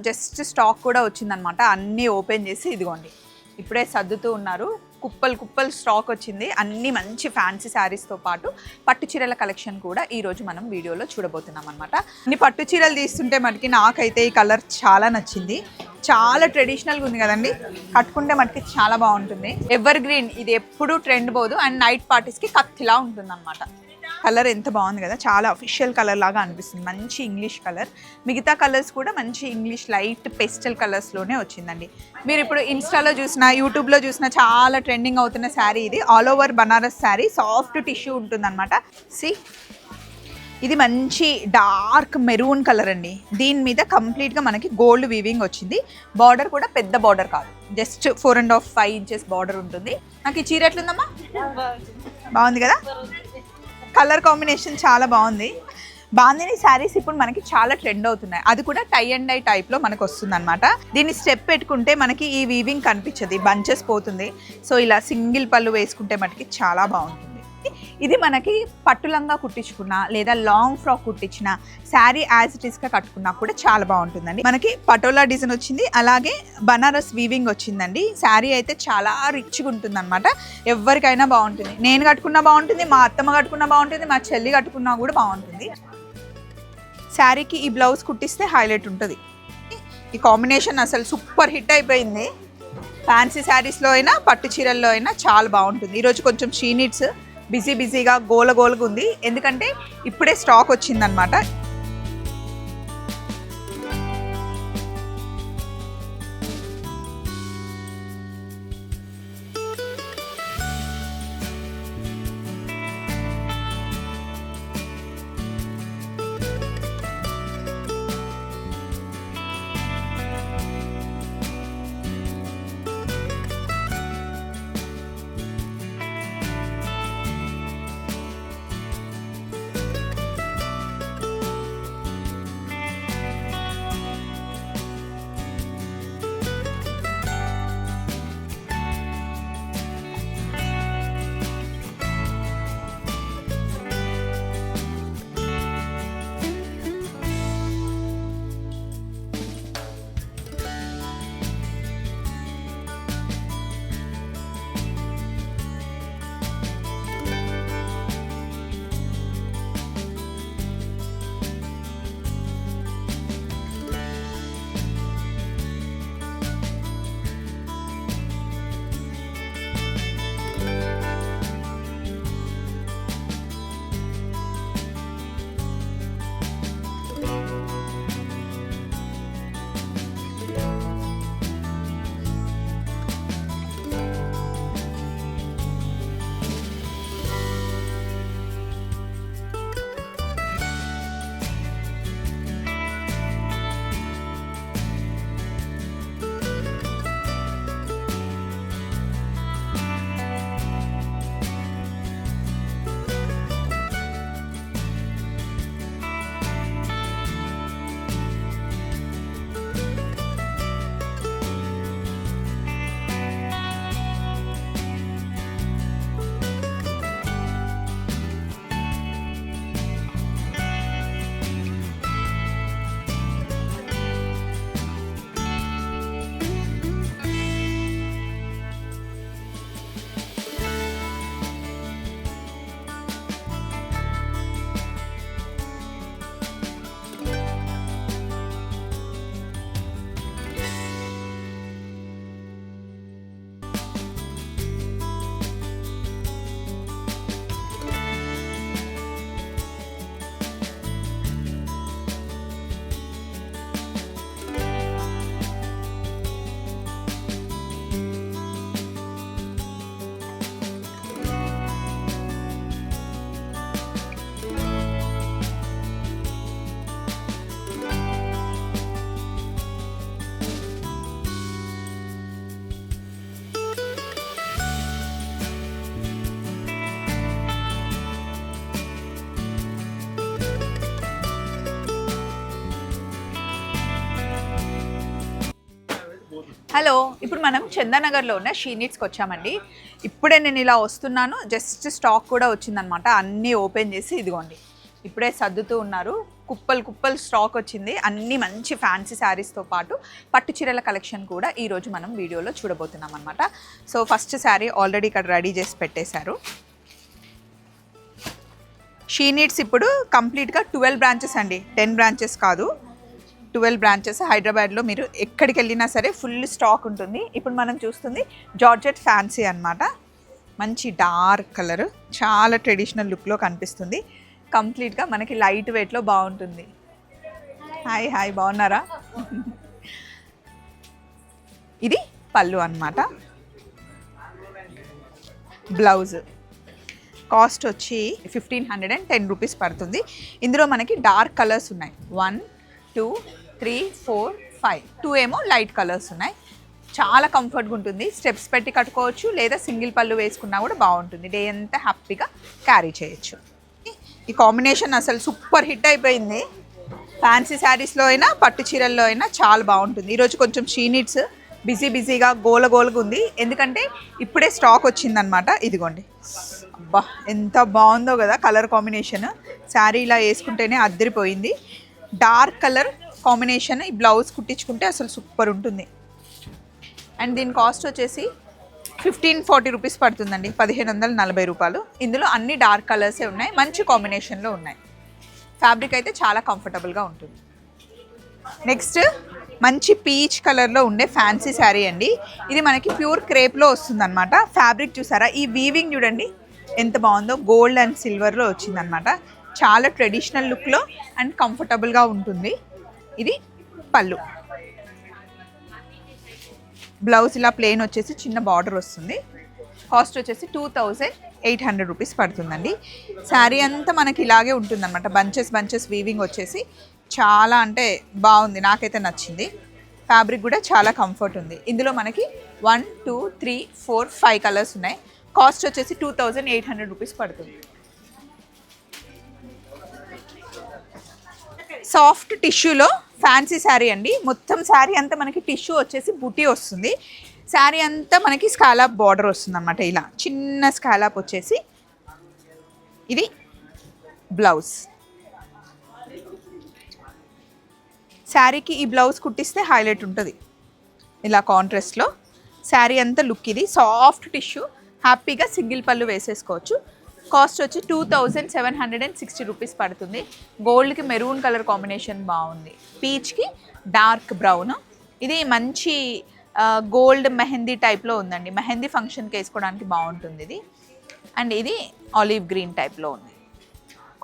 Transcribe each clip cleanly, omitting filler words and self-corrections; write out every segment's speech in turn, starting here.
Just stock కూడా వచ్చిందనమాట. అన్నీ ఓపెన్ చేసి ఇదిగోండి ఇప్పుడే సర్దుతూ ఉన్నారు. కుప్పలు స్టాక్ వచ్చింది. అన్ని మంచి ఫ్యాన్సీ శారీస్తో పాటు పట్టు చీరల కలెక్షన్ కూడా ఈరోజు మనం వీడియోలో చూడబోతున్నాం అనమాట. అన్ని పట్టు చీరలు తీస్తుంటే మనకి నాకైతే ఈ కలర్ చాలా నచ్చింది. చాలా ట్రెడిషనల్గా ఉంది కదండి. కట్టుకుంటే మనకి చాలా బాగుంటుంది. ఎవర్ గ్రీన్, ఇది ఎప్పుడు ట్రెండ్ పోదు. అండ్ నైట్ పార్టీస్కి కత్తిలా ఉంటుంది అనమాట. కలర్ ఎంత బాగుంది కదా, చాలా అఫీషియల్ కలర్ లాగా అనిపిస్తుంది. మంచి ఇంగ్లీష్ కలర్. మిగతా కలర్స్ కూడా మంచి ఇంగ్లీష్ లైట్ పెస్టల్ కలర్స్లోనే వచ్చిందండి. మీరు ఇప్పుడు ఇన్స్టాలో చూసినా యూట్యూబ్లో చూసినా చాలా ట్రెండింగ్ అవుతున్న శారీ ఇది. All over Banaras sari, soft tissue ఉంటుందన్నమాట. ఇది మంచి డార్క్ మెరూన్ కలర్ అండి. దీని మీద కంప్లీట్గా మనకి గోల్డ్ వీవింగ్ వచ్చింది. బార్డర్ కూడా పెద్ద బార్డర్ కాదు, జస్ట్ 4.5 ఇంచెస్ బార్డర్ ఉంటుంది. నాకు ఈ చీర ఎట్లుందమ్మా? బాగుంది కదా. కలర్ కాంబినేషన్ చాలా బాగుంది. బాందిని శారీస్ ఇప్పుడు మనకి చాలా ట్రెండ్ అవుతున్నాయి. అది కూడా టై అండ్ డై టైప్లో మనకు వస్తుంది అనమాట. దీన్ని స్టెప్ పెట్టుకుంటే మనకి ఈ వీవింగ్ కనిపించదు, బంచెస్ పోతుంది. సో ఇలా సింగిల్ పళ్ళు వేసుకుంటే మనకి చాలా బాగుంటుంది. ఇది మనకి పట్టులంగా కుట్టించుకున్నా లేదా లాంగ్ ఫ్రాక్ కుట్టించిన శారీ యాజ్ ఇట్ ఈస్గా కట్టుకున్నా కూడా చాలా బాగుంటుందండి. మనకి పటోలా డిజైన్ వచ్చింది, అలాగే బనారస్ వీవింగ్ వచ్చిందండి. శారీ అయితే చాలా రిచ్గా ఉంటుంది అనమాట. ఎవరికైనా బాగుంటుంది. నేను కట్టుకున్నా బాగుంటుంది, మా అత్తమ్మ కట్టుకున్నా బాగుంటుంది, మా చెల్లి కట్టుకున్నా కూడా బాగుంటుంది. శారీకి ఈ బ్లౌజ్ కుట్టిస్తే హైలైట్ ఉంటుంది. ఈ కాంబినేషన్ అసలు సూపర్ హిట్ అయిపోయింది. ఫ్యాన్సీ శారీస్లో అయినా పట్టు చీరల్లో అయినా చాలా బాగుంటుంది. ఈరోజు కొంచెం షీనిట్స్ బిజీగా గోలగా ఉంది, ఎందుకంటే ఇప్పుడే స్టాక్ వచ్చిందనమాట. హలో, ఇప్పుడు మనం చందానగర్లో ఉన్న షీనిట్స్కి వచ్చామండి. ఇప్పుడే నేను ఇలా వస్తున్నాను, జస్ట్ స్టాక్ కూడా వచ్చిందనమాట. అన్నీ ఓపెన్ చేసి ఇదిగోండి ఇప్పుడే సర్దుతూ ఉన్నారు. కుప్పలు కుప్పలు స్టాక్ వచ్చింది. అన్ని మంచి ఫ్యాన్సీ శారీస్తో పాటు పట్టు చీరల కలెక్షన్ కూడా ఈరోజు మనం వీడియోలో చూడబోతున్నాం అనమాట. సో ఫస్ట్ శారీ ఆల్రెడీ ఇక్కడ రెడీ చేసి పెట్టేశారు. షీ నీడ్స్ ఇప్పుడు కంప్లీట్గా 12 బ్రాంచెస్ అండి, 10 బ్రాంచెస్ కాదు, 12 బ్రాంచెస్. హైదరాబాద్లో మీరు ఎక్కడికి వెళ్ళినా సరే ఫుల్ స్టాక్ ఉంటుంది. ఇప్పుడు మనం చూస్తుంది జార్జెట్ ఫ్యాన్సీ అనమాట. మంచి డార్క్ కలర్, చాలా ట్రెడిషనల్ లుక్లో కనిపిస్తుంది. కంప్లీట్గా మనకి లైట్ వెయిట్లో బాగుంటుంది. హాయ్ హాయ్, బాగున్నారా? ఇది పళ్ళు అన్నమాట. బ్లౌజ్ కాస్ట్ వచ్చి 1510 రూపీస్ పడుతుంది. ఇందులో మనకి డార్క్ కలర్స్ ఉన్నాయి. 1 2 3 4 5, 2 ఏమో లైట్ కలర్స్ ఉన్నాయి. చాలా కంఫర్ట్గా ఉంటుంది. స్టెప్స్ పెట్టి కట్టుకోవచ్చు, లేదా సింగిల్ పళ్ళు వేసుకున్నా కూడా బాగుంటుంది. డే అంతా హ్యాపీగా క్యారీ చేయొచ్చు. ఈ కాంబినేషన్ అసలు సూపర్ హిట్ అయిపోయింది. ఫ్యాన్సీ శారీస్లో అయినా పట్టు చీరల్లో అయినా చాలా బాగుంటుంది. ఈరోజు కొంచెం షీ నీడ్స్ బిజీగా గోలగా ఉంది, ఎందుకంటే ఇప్పుడే స్టాక్ వచ్చిందనమాట. ఇదిగోండి, అబ్బా ఎంత బాగుందో కదా కలర్ కాంబినేషన్. శారీ ఇలా వేసుకుంటేనే అద్దరిపోయింది. Dark colour combination. ఈ బ్లౌజ్ కుట్టించుకుంటే అసలు సూపర్ ఉంటుంది. అండ్ దీని కాస్ట్ వచ్చేసి 1540 రూపీస్ పడుతుందండి, 1540 రూపాయలు. ఇందులో అన్ని డార్క్ కలర్సే ఉన్నాయి, మంచి కాంబినేషన్లో ఉన్నాయి. ఫ్యాబ్రిక్ అయితే చాలా కంఫర్టబుల్గా ఉంటుంది. నెక్స్ట్ మంచి పీచ్ కలర్లో ఉండే ఫ్యాన్సీ శారీ అండి. ఇది మనకి ప్యూర్ క్రేప్లో వస్తుందన్నమాట. ఫ్యాబ్రిక్ చూసారా, ఈ వీవింగ్ చూడండి ఎంత బాగుందో. గోల్డ్ అండ్ సిల్వర్లో వచ్చిందనమాట. చాలా ట్రెడిషనల్ లుక్లో అండ్ కంఫర్టబుల్గా ఉంటుంది. ఇది పళ్ళు. బ్లౌజ్ ఇలా ప్లెయిన్ వచ్చేసి చిన్న బార్డర్ వస్తుంది. కాస్ట్ వచ్చేసి 2800 రూపీస్ పడుతుందండి. శారీ అంతా మనకి ఇలాగే ఉంటుందన్నమాట. బంచెస్ వీవింగ్ వచ్చేసి చాలా అంటే బాగుంది, నాకైతే నచ్చింది. ఫ్యాబ్రిక్ కూడా చాలా కంఫర్ట్ ఉంది. ఇందులో మనకి 1 2 3 4 5 కలర్స్ ఉన్నాయి. కాస్ట్ వచ్చేసి 2800 రూపీస్ పడుతుంది. సాఫ్ట్ టిష్యూలో ఫ్యాన్సీ శారీ అండి. మొత్తం శారీ అంతా మనకి టిష్యూ వచ్చేసి బుటీ వస్తుంది. శారీ అంతా మనకి స్కాలప్ బార్డర్ వస్తుంది అన్నమాట. ఇలా చిన్న స్కాలప్ వచ్చేసి ఇది బ్లౌజ్. శారీకి ఈ బ్లౌజ్ కుట్టిస్తే హైలైట్ ఉంటుంది ఇలా కాంట్రాస్ట్లో. శారీ అంతా లుక్ ఇది. సాఫ్ట్ టిష్యూ, హ్యాపీగా సింగిల్ పళ్ళు వేసేసుకోవచ్చు. కాస్ట్ వచ్చి 2760 రూపీస్ పడుతుంది. గోల్డ్కి మెరూన్ కలర్ కాంబినేషన్ బాగుంది. పీచ్కి డార్క్ బ్రౌన్. ఇది మంచి గోల్డ్ మెహందీ టైప్లో ఉందండి. మెహందీ ఫంక్షన్కి వేసుకోవడానికి బాగుంటుంది ఇది. అండ్ ఇది ఆలివ్ గ్రీన్ టైప్లో ఉంది.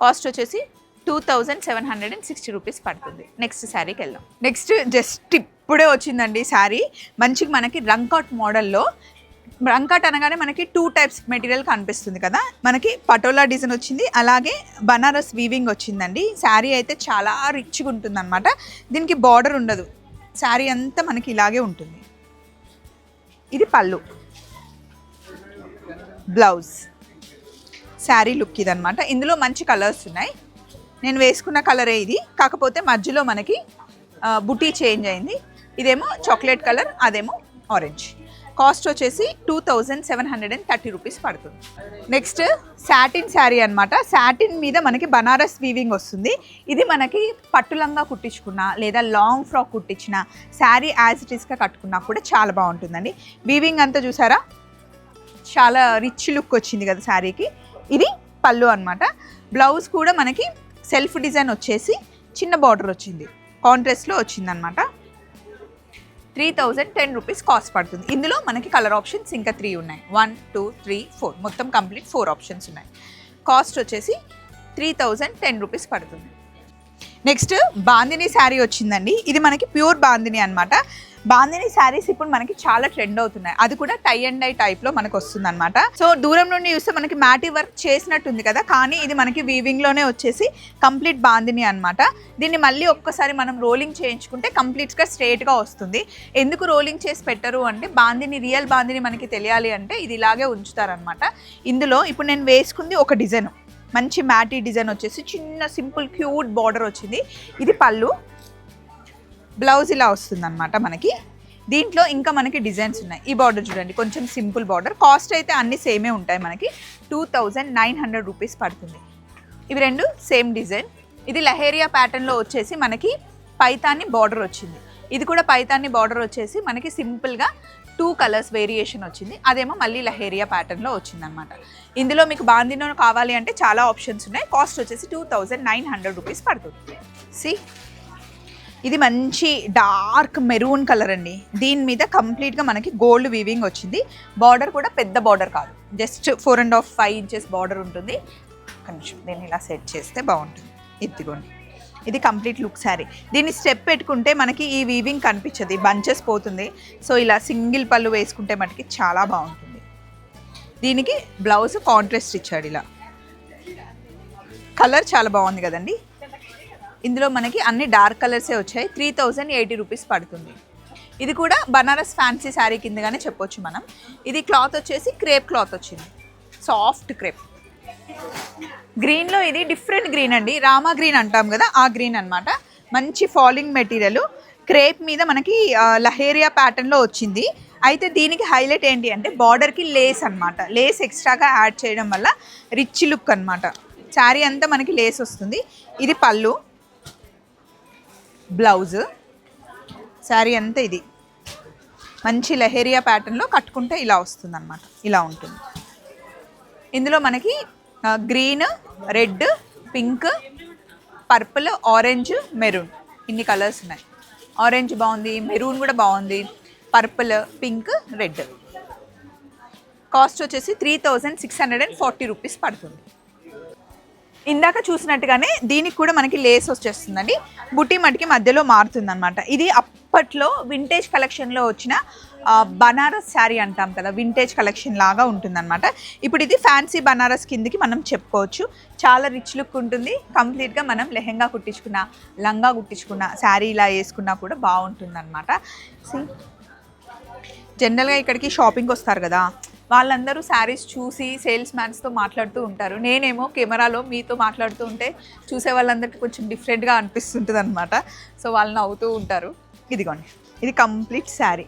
కాస్ట్ వచ్చేసి 2760 రూపీస్ పడుతుంది. నెక్స్ట్ శారీకి వెళ్దాం. నెక్స్ట్ జస్ట్ ఇప్పుడే వచ్చిందండి శారీ. మంచిగా మనకి రంకాట్ మోడల్లో. రంకాట్ అనగానే మనకి 2 టైప్స్ మెటీరియల్ కనిపిస్తుంది కదా. మనకి పటోలా డిజైన్ వచ్చింది, అలాగే బనారస్ వీవింగ్ వచ్చిందండి. శారీ అయితే చాలా రిచ్గా ఉంటుంది అనమాట. దీనికి బార్డర్ ఉండదు, శారీ అంతా మనకి ఇలాగే ఉంటుంది. ఇది పళ్ళు. బ్లౌజ్. శారీ లుక్ ఇదనమాట. ఇందులో మంచి కలర్స్ ఉన్నాయి. నేను వేసుకున్న కలరే ఇది, కాకపోతే మధ్యలో మనకి బుటీ చేంజ్ అయింది. ఇదేమో చాక్లెట్ కలర్, అదేమో ఆరెంజ్. కాస్ట్ వచ్చేసి 2730 రూపీస్ పడుతుంది. నెక్స్ట్ సాటిన్ శారీ అనమాట. సాటిన్ మీద మనకి బనారస్ వీవింగ్ వస్తుంది. ఇది మనకి పట్టులంగా కుట్టించుకున్నా లేదా లాంగ్ ఫ్రాక్ కుట్టించిన శారీ యాజ్ ఇట్ ఈస్గా కట్టుకున్నా కూడా చాలా బాగుంటుందండి. వీవింగ్ అంతా చూసారా, చాలా రిచ్ లుక్ వచ్చింది కదా శారీకి. ఇది పళ్ళు అనమాట. బ్లౌజ్ కూడా మనకి సెల్ఫ్ డిజైన్ వచ్చేసి చిన్న బార్డర్ వచ్చింది, కాంట్రాస్ట్లో వచ్చిందనమాట. 3010 రూపీస్ కాస్ట్ పడుతుంది. ఇందులో మనకి కలర్ ఆప్షన్స్ ఇంకా 3 ఉన్నాయి. 1 2 3 4, మొత్తం కంప్లీట్ 4 ఆప్షన్స్ ఉన్నాయి. కాస్ట్ వచ్చేసి 3010 రూపీస్ పడుతుంది. నెక్స్ట్ బాందిని శారీ వచ్చిందండి. ఇది మనకి ప్యూర్ బాందిని అనమాట. బాందిని శారీస్ ఇప్పుడు మనకి చాలా ట్రెండ్ అవుతున్నాయి. అది కూడా టై అండ్ డై టైప్లో మనకు వస్తుంది అనమాట. సో దూరం నుండి చూస్తే మనకి మ్యాటీ వర్క్ చేసినట్టుంది కదా, కానీ ఇది మనకి వీవింగ్లోనే వచ్చేసి కంప్లీట్ బాందిని అనమాట. దీన్ని మళ్ళీ ఒక్కసారి మనం రోలింగ్ చేయించుకుంటే కంప్లీట్గా స్ట్రేట్గా వస్తుంది. ఎందుకు రోలింగ్ చేసి పెట్టరు అంటే, బాందిని రియల్ బాందిని మనకి తెలియాలి అంటే ఇది ఇలాగే ఉంచుతారనమాట. ఇందులో ఇప్పుడు నేను వేసుకుంది ఒక డిజైన్, మంచి మ్యాటీ డిజైన్ వచ్చేసి చిన్న సింపుల్ క్యూట్ బార్డర్ వచ్చింది. ఇది పళ్ళు. బ్లౌజ్ ఇలా వస్తుంది అనమాట మనకి. దీంట్లో ఇంకా మనకి డిజైన్స్ ఉన్నాయి. ఈ బార్డర్ చూడండి, కొంచెం సింపుల్ బార్డర్. కాస్ట్ అయితే అన్ని సేమే ఉంటాయి మనకి. 2900 రూపీస్ పడుతుంది. ఇవి రెండు సేమ్ డిజైన్. ఇది లహేరియా ప్యాటర్న్లో వచ్చేసి మనకి పైతాని బార్డర్ వచ్చింది. ఇది కూడా పైతాని బార్డర్ వచ్చేసి మనకి సింపుల్గా 2 కలర్స్ వేరియేషన్ వచ్చింది. అదేమో మళ్ళీ లహేరియా ప్యాటర్న్లో వచ్చిందనమాట. ఇందులో మీకు బాందినో కావాలి అంటే చాలా ఆప్షన్స్ ఉన్నాయి. కాస్ట్ వచ్చేసి 2900 రూపీస్ పడుతుంది. సి ఇది మంచి డార్క్ మెరూన్ కలర్ అండి. దీని మీద కంప్లీట్గా మనకి గోల్డ్ వీవింగ్ వచ్చింది. బార్డర్ కూడా పెద్ద బార్డర్ కాదు, జస్ట్ 4.5 ఇంచెస్ బార్డర్ ఉంటుంది. కొంచెం దీన్ని ఇలా సెట్ చేస్తే బాగుంటుంది. ఇదిగోండి, ఇది కంప్లీట్ లుక్ శారీ. దీన్ని స్టెప్ పెట్టుకుంటే మనకి ఈ వీవింగ్ కనిపించదు, బంచెస్ పోతుంది. సో ఇలా సింగిల్ పళ్ళు వేసుకుంటే మనకి చాలా బాగుంటుంది. దీనికి బ్లౌజ్ కాంట్రాస్ట్ ఇచ్చాడు. ఇలా కలర్ చాలా బాగుంది కదండి. ఇందులో మనకి అన్ని డార్క్ కలర్సే వచ్చాయి. 3080 రూపీస్ పడుతుంది. ఇది కూడా బనారస్ ఫ్యాన్సీ శారీ కిందగానే చెప్పొచ్చు మనం. ఇది క్లాత్ వచ్చేసి క్రేప్ క్లాత్ వచ్చింది, సాఫ్ట్ క్రేప్. గ్రీన్లో ఇది డిఫరెంట్ గ్రీన్ అండి, రామా గ్రీన్ అంటాం కదా, ఆ గ్రీన్ అనమాట. మంచి ఫాలింగ్ మెటీరియల్, క్రేప్ మీద మనకి లహేరియా ప్యాటర్న్లో వచ్చింది. అయితే దీనికి హైలైట్ ఏంటి అంటే బార్డర్కి లేస్ అనమాట. లేస్ ఎక్స్ట్రాగా యాడ్ చేయడం వల్ల రిచ్ లుక్ అనమాట. శారీ అంతా మనకి లేస్ వస్తుంది. ఇది పళ్ళు, బ్లౌజ్, శారీ అంతా ఇది మంచి లహేరియా ప్యాటర్న్లో కట్టుకుంటే ఇలా వస్తుంది అనమాట. ఇలా ఉంటుంది. ఇందులో మనకి green, red, pink, purple, orange, maroon ఇన్ని కలర్స్ ఉన్నాయి. ఆరెంజ్ బాగుంది, మెరూన్ కూడా బాగుంది, పర్పుల్, పింక్, రెడ్. కాస్ట్ వచ్చేసి 3640 రూపీస్ పడుతుంది. ఇందాక చూసినట్టుగానే దీనికి కూడా మనకి లేస్ వచ్చేస్తుందండి. బుట్టి మట్టికి మధ్యలో మారుతుంది అనమాట. ఇది అప్పట్లో వింటేజ్ కలెక్షన్లో వచ్చిన బనారస్ శారీ అంటాం కదా, వింటేజ్ కలెక్షన్ లాగా ఉంటుందన్నమాట. ఇప్పుడు ఇది ఫ్యాన్సీ బనారస్ కిందకి మనం చెప్పుకోవచ్చు. చాలా రిచ్ లుక్ ఉంటుంది. కంప్లీట్గా మనం లెహెంగా కుట్టించుకున్న, లంగా కుట్టించుకున్న, శారీ ఇలా వేసుకున్నా కూడా బాగుంటుందన్నమాట. జనరల్గా ఇక్కడికి షాపింగ్కి వస్తారు కదా, వాళ్ళందరూ శారీస్ చూసి సేల్స్ మ్యాన్స్తో మాట్లాడుతూ ఉంటారు. నేనేమో కెమెరాలో మీతో మాట్లాడుతూ ఉంటే చూసే వాళ్ళందరికీ కొంచెం డిఫరెంట్గా అనిపిస్తుంటుంది అనమాట. సో వాళ్ళు నవ్వుతూ ఉంటారు. ఇదిగోండి, ఇది కంప్లీట్ శారీ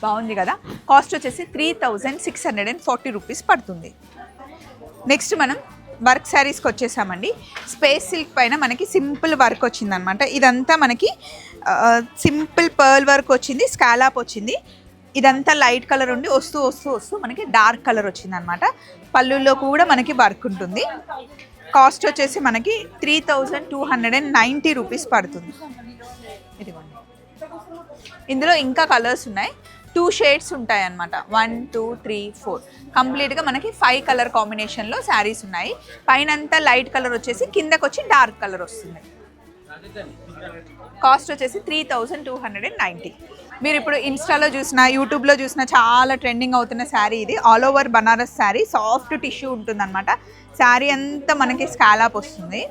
బాగుంది కదా. కాస్ట్ వచ్చేసి 3640 రూపీస్ పడుతుంది. నెక్స్ట్ మనం వర్క్ శారీస్కి వచ్చేసామండి. స్పేస్ సిల్క్ పైన మనకి సింపుల్ వర్క్ వచ్చిందనమాట. ఇదంతా మనకి సింపుల్ పర్ల్ వర్క్ వచ్చింది, స్కాలాప్ వచ్చింది. ఇదంతా లైట్ కలర్ ఉండి వస్తూ వస్తూ వస్తూ మనకి డార్క్ కలర్ వచ్చిందనమాట. పళ్ళుల్లో కూడా మనకి వర్క్ ఉంటుంది. కాస్ట్ వచ్చేసి మనకి 3290 రూపీస్ పడుతుంది. ఇదిగోండి, ఇందులో ఇంకా కలర్స్ ఉన్నాయి. 2 షేడ్స్ ఉంటాయి అన్నమాట. 1 2 3 4 కంప్లీట్గా మనకి 5 కలర్ కాంబినేషన్లో శారీస్ ఉన్నాయి. పైనంతా లైట్ కలర్ వచ్చేసి కిందకు వచ్చి డార్క్ కలర్ వస్తుంది. కాస్ట్ వచ్చేసి 3290. మీరు ఇప్పుడు ఇన్స్టాలో చూసినా, యూట్యూబ్లో చూసినా చాలా ట్రెండింగ్ అవుతున్న శారీ ఇది. All over Banaras sari, soft tissue ఉంటుందన్నమాట. శారీ అంతా మనకి స్కాలాప్ వస్తుంది.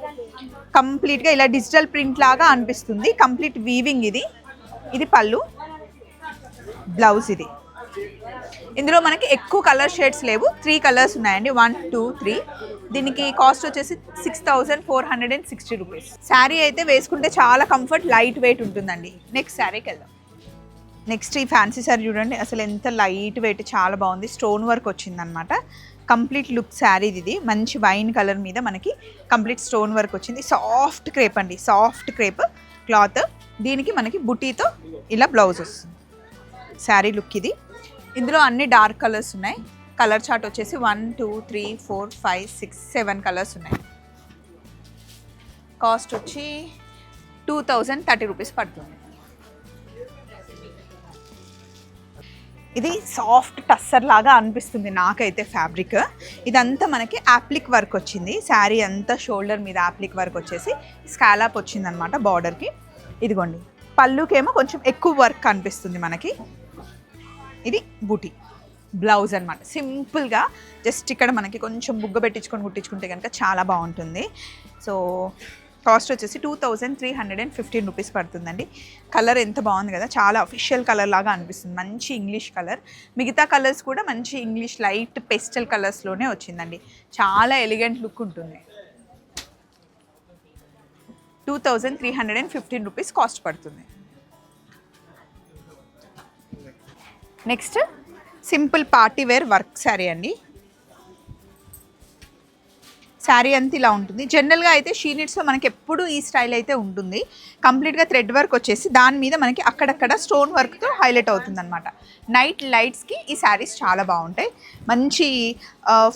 కంప్లీట్గా ఇలా డిజిటల్ ప్రింట్ లాగా అనిపిస్తుంది. కంప్లీట్ వీవింగ్ ఇది. ఇది పళ్ళు, బ్లౌజ్. ఇది ఇందులో మనకి ఎక్కువ కలర్ షేడ్స్ లేవు, 3 కలర్స్ ఉన్నాయండి. 1 2 3. దీనికి కాస్ట్ వచ్చేసి 6460 రూపీస్. శారీ అయితే వేసుకుంటే చాలా కంఫర్ట్, లైట్ వెయిట్ ఉంటుందండి. నెక్స్ట్ శారీకి వెళ్దాం. నెక్స్ట్ ఈ ఫ్యాన్సీ శారీ చూడండి, అసలు ఎంత లైట్ వెయిట్, చాలా బాగుంది. స్టోన్ వర్క్ వచ్చిందనమాట. కంప్లీట్ లుక్ శారీ ఇది. మంచి వైన్ కలర్ మీద మనకి కంప్లీట్ స్టోన్ వర్క్ వచ్చింది. సాఫ్ట్ క్రేప్ అండి, సాఫ్ట్ క్రేప్ క్లాత్. దీనికి మనకి బుటీతో ఇలా బ్లౌజ్ వస్తుంది. శారీ లుక్ ఇది. ఇందులో అన్ని డార్క్ కలర్స్ ఉన్నాయి. కలర్ చార్ట్ వచ్చేసి 1 2 3 4 5 6 7 కలర్స్ ఉన్నాయి. కాస్ట్ వచ్చి 2030 రూపీస్ పడుతుంది. ఇది సాఫ్ట్ టస్సర్ లాగా అనిపిస్తుంది నాకైతే ఫ్యాబ్రిక్. ఇదంతా మనకి యాప్లిక్ వర్క్ వచ్చింది. శారీ అంతా షోల్డర్ మీద యాప్లిక్ వర్క్ వచ్చేసి స్కాలాప్ వచ్చిందనమాట బార్డర్కి. ఇదిగోండి, పళ్ళుకేమో కొంచెం ఎక్కువ వర్క్ అనిపిస్తుంది మనకి. ఇది బూటీ, బ్లౌజ్ అనమాట. సింపుల్గా జస్ట్ ఇక్కడ మనకి కొంచెం బుగ్గ పెట్టించుకొని కుట్టించుకుంటే కనుక చాలా బాగుంటుంది. సో కాస్ట్ వచ్చేసి 2315 రూపీస్ పడుతుందండి. కలర్ ఎంత బాగుంది కదా, చాలా అఫీషియల్ కలర్ లాగా అనిపిస్తుంది. మంచి ఇంగ్లీష్ కలర్. మిగతా కలర్స్ కూడా మంచి ఇంగ్లీష్ లైట్ పెస్టల్ కలర్స్లోనే వచ్చిందండి. చాలా ఎలిగెంట్ లుక్ ఉంటుంది. 2315 రూపీస్ కాస్ట్ పడుతుంది. Next simple party wear work sari అండి. శారీ అంతా ఇలా ఉంటుంది. జనరల్గా అయితే షీనిట్స్లో మనకి ఎప్పుడు ఈ స్టైల్ అయితే ఉంటుంది. కంప్లీట్గా థ్రెడ్ వర్క్ వచ్చేసి దాని మీద మనకి అక్కడక్కడ స్టోన్ వర్క్తో హైలైట్ అవుతుంది అనమాట. నైట్ లైట్స్కి ఈ శారీస్ చాలా బాగుంటాయి. మంచి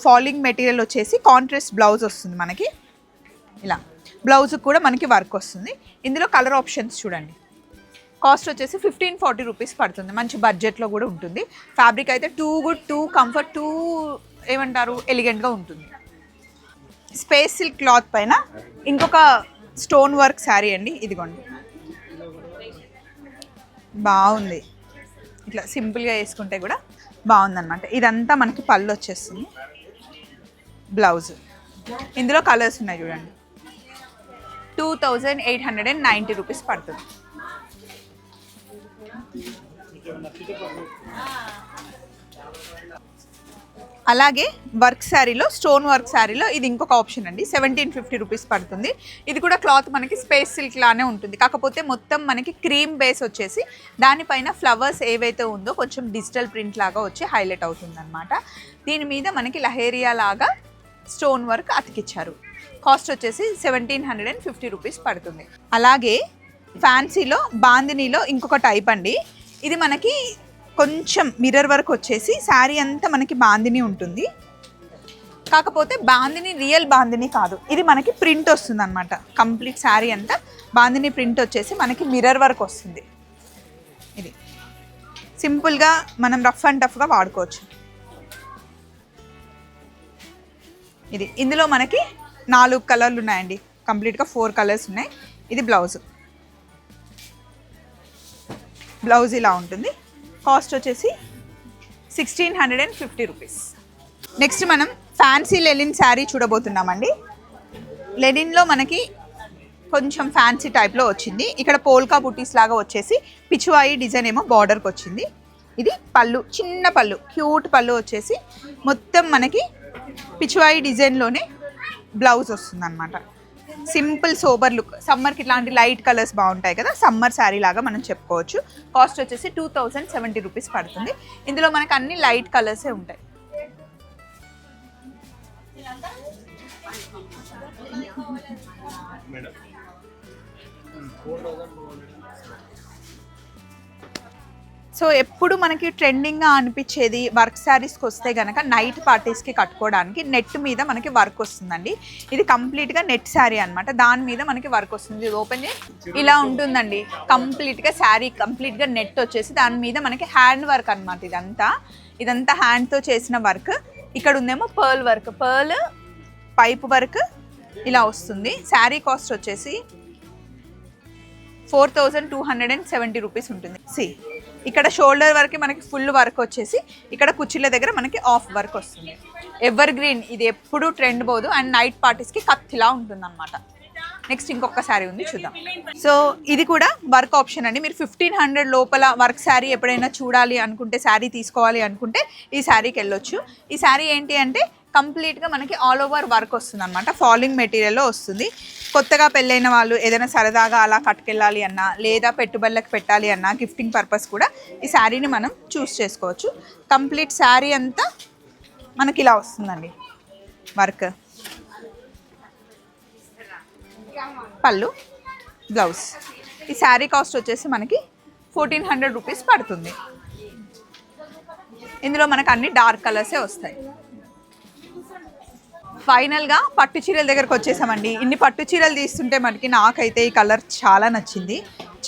ఫాలింగ్ మెటీరియల్ వచ్చేసి కాంట్రాస్ట్ బ్లౌజ్ వస్తుంది మనకి. ఇలా బ్లౌజ్ కూడా మనకి వర్క్ వస్తుంది. ఇందులో కలర్ ఆప్షన్స్ చూడండి. కాస్ట్ వచ్చేసి 1540 రూపీస్ పడుతుంది. మంచి బడ్జెట్లో కూడా ఉంటుంది. ఫ్యాబ్రిక్ అయితే too good, two comfort, two ఏమంటారు ఎలిగెంట్గా ఉంటుంది. స్పేస్ సిల్క్ క్లాత్ పైన ఇంకొక స్టోన్ వర్క్ శారీ అండి. ఇదిగోండి, బాగుంది. ఇట్లా సింపుల్గా వేసుకుంటే కూడా బాగుందన్నమాట. ఇదంతా మనకి పళ్ళు వచ్చేస్తుంది. బ్లౌజ్ ఇందులో కలర్స్ ఉన్నాయి చూడండి. 2890 రూపీస్ పడుతుంది. అలాగే వర్క్ శారీలో, స్టోన్ వర్క్ శారీలో ఇది ఇంకొక ఆప్షన్ అండి. 1750 రూపీస్ పడుతుంది. ఇది కూడా క్లాత్ మనకి స్పేస్ సిల్క్ లానే ఉంటుంది. కాకపోతే మొత్తం మనకి క్రీమ్ బేస్ వచ్చేసి దానిపైన ఫ్లవర్స్ ఏవైతే ఉందో కొంచెం డిజిటల్ ప్రింట్ లాగా వచ్చి హైలైట్ అవుతుంది అనమాట. దీని మీద మనకి లహేరియా లాగా స్టోన్ వర్క్ అతికిచ్చారు. కాస్ట్ వచ్చేసి 1750 రూపీస్ పడుతుంది. అలాగే ఫ్యాన్సీలో బాందినీలో ఇంకొక టైప్ అండి. ఇది మనకి కొంచెం మిర్రర్ వర్క్ వచ్చేసి శారీ అంతా మనకి బాందిని ఉంటుంది. కాకపోతే బాందిని రియల్ బాందిని కాదు, ఇది మనకి ప్రింట్ వస్తుంది అనమాట. కంప్లీట్ శారీ అంతా బాందిని ప్రింట్ వచ్చేసి మనకి మిర్రర్ వర్క్ వస్తుంది. ఇది సింపుల్గా మనం రఫ్ అండ్ టఫ్గా వాడుకోవచ్చు. ఇది ఇందులో మనకి 4 కలర్లు ఉన్నాయండి. కంప్లీట్గా 4 కలర్స్ ఉన్నాయి. ఇది బ్లౌజ్ ఇలా ఉంటుంది. కాస్ట్ వచ్చేసి 1650 రూపీస్. నెక్స్ట్ మనం ఫ్యాన్సీ లెనిన్ శారీ చూడబోతున్నామండి. లెనిన్లో మనకి కొంచెం ఫ్యాన్సీ టైప్లో వచ్చింది. ఇక్కడ పోల్కా బుటీస్ లాగా వచ్చేసి పిచువాయి డిజైన్ ఏమో బార్డర్కి వచ్చింది. ఇది పళ్ళు, చిన్న పళ్ళు, క్యూట్ పళ్ళు వచ్చేసి మొత్తం మనకి పిచువాయి డిజైన్లోనే బ్లౌజ్ వస్తుంది అనమాట. Simple sober look. సమ్మర్కి ఇట్లాంటి లైట్ కలర్స్ బాగుంటాయి కదా, సమ్మర్ శారీ లాగా మనం చెప్పుకోవచ్చు. కాస్ట్ వచ్చేసి 2070 రూపీస్ పడుతుంది. ఇందులో మనకు అన్ని లైట్ కలర్సే ఉంటాయి. సో ఎప్పుడు మనకి ట్రెండింగ్గా అనిపించేది వర్క్ శారీస్కి వస్తే కనుక నైట్ పార్టీస్కి కట్టుకోవడానికి నెట్ మీద మనకి వర్క్ వస్తుందండి. ఇది కంప్లీట్గా నెట్ శారీ అనమాట. దాని మీద మనకి వర్క్ వస్తుంది. ఇది ఓపెన్ ఇలా ఉంటుందండి. కంప్లీట్గా శారీ కంప్లీట్గా నెట్ వచ్చేసి దాని మీద మనకి హ్యాండ్ వర్క్ అనమాట. ఇదంతా హ్యాండ్తో చేసిన వర్క్. ఇక్కడ ఉందేమో pearl work, pearl pipe work ఇలా వస్తుంది. శారీ కాస్ట్ వచ్చేసి 4270 రూపీస్ ఉంటుంది. ఇక్కడ షోల్డర్ వరకు మనకి ఫుల్ వర్క్ వచ్చేసి ఇక్కడ కుర్చీల దగ్గర మనకి ఆఫ్ వర్క్ వస్తుంది. ఎవర్ గ్రీన్, ఇది ఎప్పుడు ట్రెండ్ పోదు. అండ్ నైట్ పార్టీస్కి కత్తిలా ఉంటుంది అనమాట. నెక్స్ట్ ఇంకొక శారీ ఉంది, చూద్దాం. సో ఇది కూడా వర్క్ ఆప్షన్ అండి. మీరు 1500 లోపల వర్క్ శారీ ఎప్పుడైనా చూడాలి అనుకుంటే, శారీ తీసుకోవాలి అనుకుంటే ఈ శారీకి వెళ్ళొచ్చు. ఈ శారీ ఏంటి అంటే కంప్లీట్గా మనకి ఆల్ ఓవర్ వర్క్ వస్తుంది అనమాట. ఫాలింగ్ మెటీరియల్లో వస్తుంది. కొత్తగా పెళ్ళైన వాళ్ళు ఏదైనా సరదాగా అలా కట్టుకెళ్ళాలి అన్నా, లేదా పెట్టుబడులకు పెట్టాలి అన్నా, గిఫ్టింగ్ పర్పస్ కూడా ఈ శారీని మనం చూస్ చేసుకోవచ్చు. కంప్లీట్ శారీ అంతా మనకి ఇలా వస్తుందండి వర్క్. పళ్ళు, బ్లౌజ్. ఈ శారీ కాస్ట్ వచ్చేసి మనకి 1400 రూపీస్ పడుతుంది. ఇందులో మనకు అన్ని డార్క్ కలర్సే వస్తాయి. ఫైనల్గా పట్టు చీరల దగ్గరకు వచ్చేసామండి. ఇన్ని పట్టు చీరలు తీస్తుంటే మనకి నాకైతే ఈ కలర్ చాలా నచ్చింది.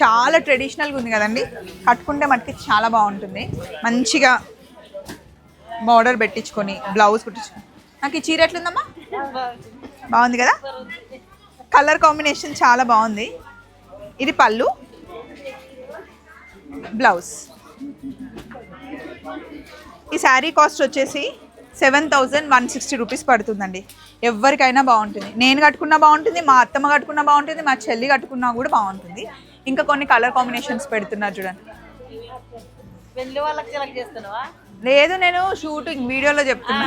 చాలా ట్రెడిషనల్గా ఉంది కదండి. కట్టుకుంటే మనకి చాలా బాగుంటుంది. మంచిగా బార్డర్ పెట్టించుకొని బ్లౌజ్ కుట్టించుకొని. నాకు ఈ చీర ఎట్లుందమ్మా? బాగుంది కదా, కలర్ కాంబినేషన్ చాలా బాగుంది. ఇది పళ్ళు, బ్లౌజ్. ఈ శారీ కాస్ట్ వచ్చేసి 7160 రూపీస్ పడుతుందండి. ఎవరికైనా బాగుంటుంది. నేను కట్టుకున్నా బాగుంటుంది, మా అత్తమ్మ కట్టుకున్నా బాగుంటుంది, మా చెల్లి కట్టుకున్నా కూడా బాగుంటుంది. ఇంకా కొన్ని కలర్ కాంబినేషన్స్ పెడుతున్నారు చూడండి. లేదు, నేను షూటింగ్ వీడియోలో చెప్తున్నా.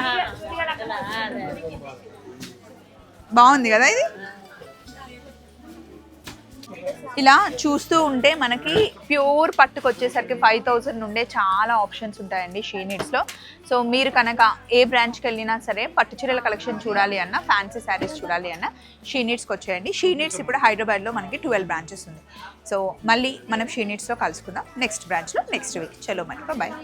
బాగుంది కదా ఇది. ఇలా చూస్తూ ఉంటే మనకి ప్యూర్ పట్టుకు వచ్చేసరికి 5000 నుండే చాలా ఆప్షన్స్ ఉంటాయండి షీ నీడ్స్లో. సో మీరు కనుక ఏ బ్రాంచ్కి వెళ్ళినా సరే పట్టు చీరల కలెక్షన్ చూడాలి అన్న, ఫ్యాన్సీ శారీస్ చూడాలి అన్న షీ నీడ్స్కి వచ్చేయండి. షీ నీడ్స్ ఇప్పుడు హైదరాబాద్లో మనకి 12 బ్రాంచెస్ ఉంది. సో మళ్ళీ మనం షీ నీడ్స్లో కలుసుకుందాం నెక్స్ట్ బ్రాంచ్లో నెక్స్ట్ వీక్. చలో మరి బాయ్.